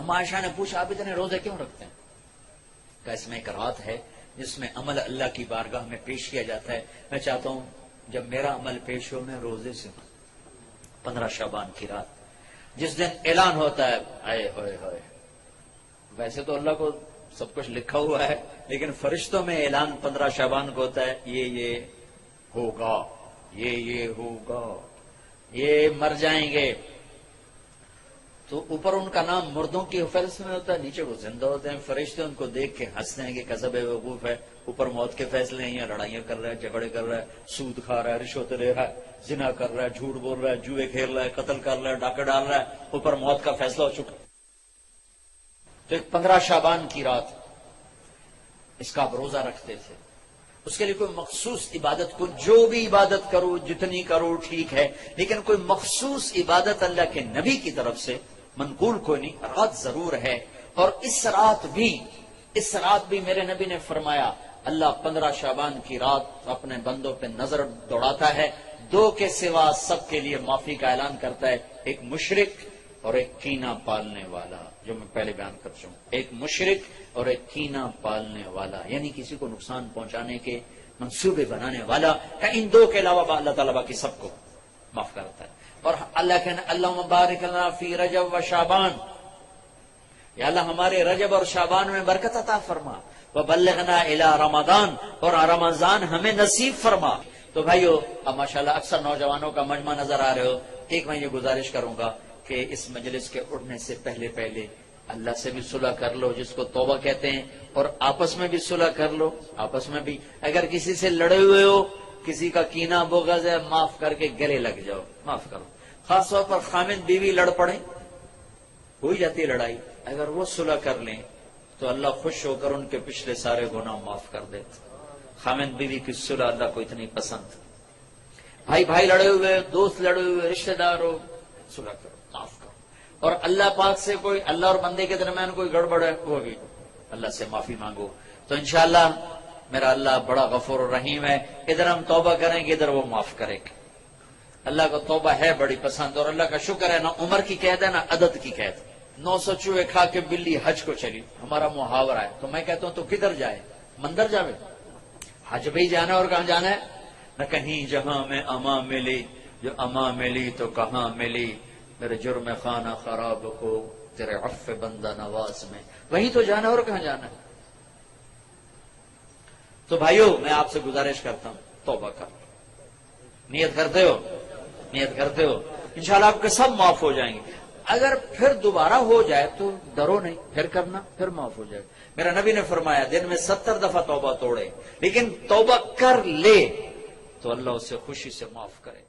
ہم عائشہ نے پوچھا آپ اتنے روزے کیوں رکھتے ہیں؟ کہ اس میں ایک رات ہے جس میں عمل اللہ کی بارگاہ میں پیش کیا جاتا ہے. میں چاہتا ہوں جب میرا عمل پیش ہو میں روزے سے ہوں. 15 شعبان کی رات جس دن اعلان ہوتا ہے آئے ہوئے ہوئے. ویسے تو اللہ کو سب کچھ لکھا ہوا ہے لیکن فرشتوں میں اعلان 15 شعبان کو ہوتا ہے یہ ہوگا، یہ ہوگا، یہ مر جائیں گے. تو اوپر ان کا نام مردوں کی فہرست میں ہوتا ہے، نیچے وہ زندہ ہوتے ہیں. فرشتے ان کو دیکھ کے ہنستے ہیں کہ کذب وقوف ہے. اوپر موت کے فیصلے ہیں، لڑائیاں کر رہا ہے، جھگڑے کر رہا ہے، سود کھا رہا ہے، رشوت لے رہا ہے، زنا کر رہا ہے، جھوٹ بول رہا ہے، جوئے کھیل رہا ہے، قتل کر رہا ہے، ڈاکے ڈال رہا ہے. اوپر موت کا فیصلہ ہو چکا. تو ایک 15 شعبان کی رات اس کا آپ روزہ رکھتے تھے. اس کے لیے کوئی مخصوص عبادت کو جو بھی عبادت کرو جتنی کرو ٹھیک ہے، لیکن کوئی مخصوص عبادت اللہ کے نبی کی طرف سے منقول کوئی نہیں. رات ضرور ہے. اور اس رات بھی میرے نبی نے فرمایا اللہ 15 شعبان کی رات اپنے بندوں پہ نظر دوڑاتا ہے. 2 کے سوا سب کے لیے معافی کا اعلان کرتا ہے، ایک مشرک اور ایک کینہ پالنے والا، جو میں پہلے بیان کر چکا ہوں. ایک مشرک اور ایک کینہ پالنے والا، یعنی کسی کو نقصان پہنچانے کے منصوبے بنانے والا. ان 2 کے علاوہ اللہ تعالیٰ باقی سب کو معاف کرتا ہے. اور اللہ کہنا اللہم بارک لنا فی رجب و شعبان، یا اللہ ہمارے رجب اور شعبان میں برکت عطا فرما. وبلغنا الی رمضان، اور رمضان ہمیں نصیب فرما. تو بھائیو اب ماشاءاللہ اکثر نوجوانوں کا مجمع نظر آ رہے ہو. ایک میں یہ گزارش کروں گا کہ اس مجلس کے اٹھنے سے پہلے اللہ سے بھی صلح کر لو جس کو توبہ کہتے ہیں، اور آپس میں بھی صلح کر لو. آپس میں بھی اگر کسی سے لڑے ہوئے ہو، کسی کا کینہ بغض ہے، معاف کر کے گلے لگ جاؤ، معاف کرو. خاص طور پر خامد بیوی لڑ پڑے، ہو ہی جاتی ہے لڑائی، اگر وہ صلح کر لیں تو اللہ خوش ہو کر ان کے پچھلے سارے گناہ معاف کر دے. خامد بیوی کی صلح اللہ کو اتنی پسند. بھائی لڑے ہوئے، دوست لڑے ہوئے، رشتہ دار ہو، صلح کرو، معاف کرو. اور اللہ پاک سے کوئی اللہ اور بندے کے درمیان کوئی گڑبڑ ہے وہ بھی اللہ سے معافی مانگو. تو انشاءاللہ میرا اللہ بڑا غفور الرحیم ہے. ادھر ہم توبہ کریں گے، ادھر وہ معاف کرے گا. اللہ کو توبہ ہے بڑی پسند. اور اللہ کا شکر ہے نہ عمر کی قید ہے نہ عدد کی قید. 900 چوہے کھا کے بلی حج کو چلی، ہمارا محاورہ ہے. تو میں کہتا ہوں تو کدھر جائے؟ مندر جاوے؟ حج بھی جانا اور کہاں جانا ہے؟ نہ کہیں جہاں میں اما ملی، جو اما ملی تو کہاں ملی، میرے جرم خانہ خراب کو تیرے عفو بندہ نواز میں. وہیں تو جانا اور کہاں جانا ہے. تو بھائیو میں آپ سے گزارش کرتا ہوں توبہ کر. نیت کرتے ہو؟ نیت کرتے ہو؟ انشاءاللہ آپ کے سب معاف ہو جائیں گے. اگر پھر دوبارہ ہو جائے تو ڈرو نہیں، پھر کرنا، پھر معاف ہو جائے. میرا نبی نے فرمایا دن میں 70 دفعہ توبہ توڑے، لیکن توبہ کر لے تو اللہ اسے خوشی سے معاف کرے.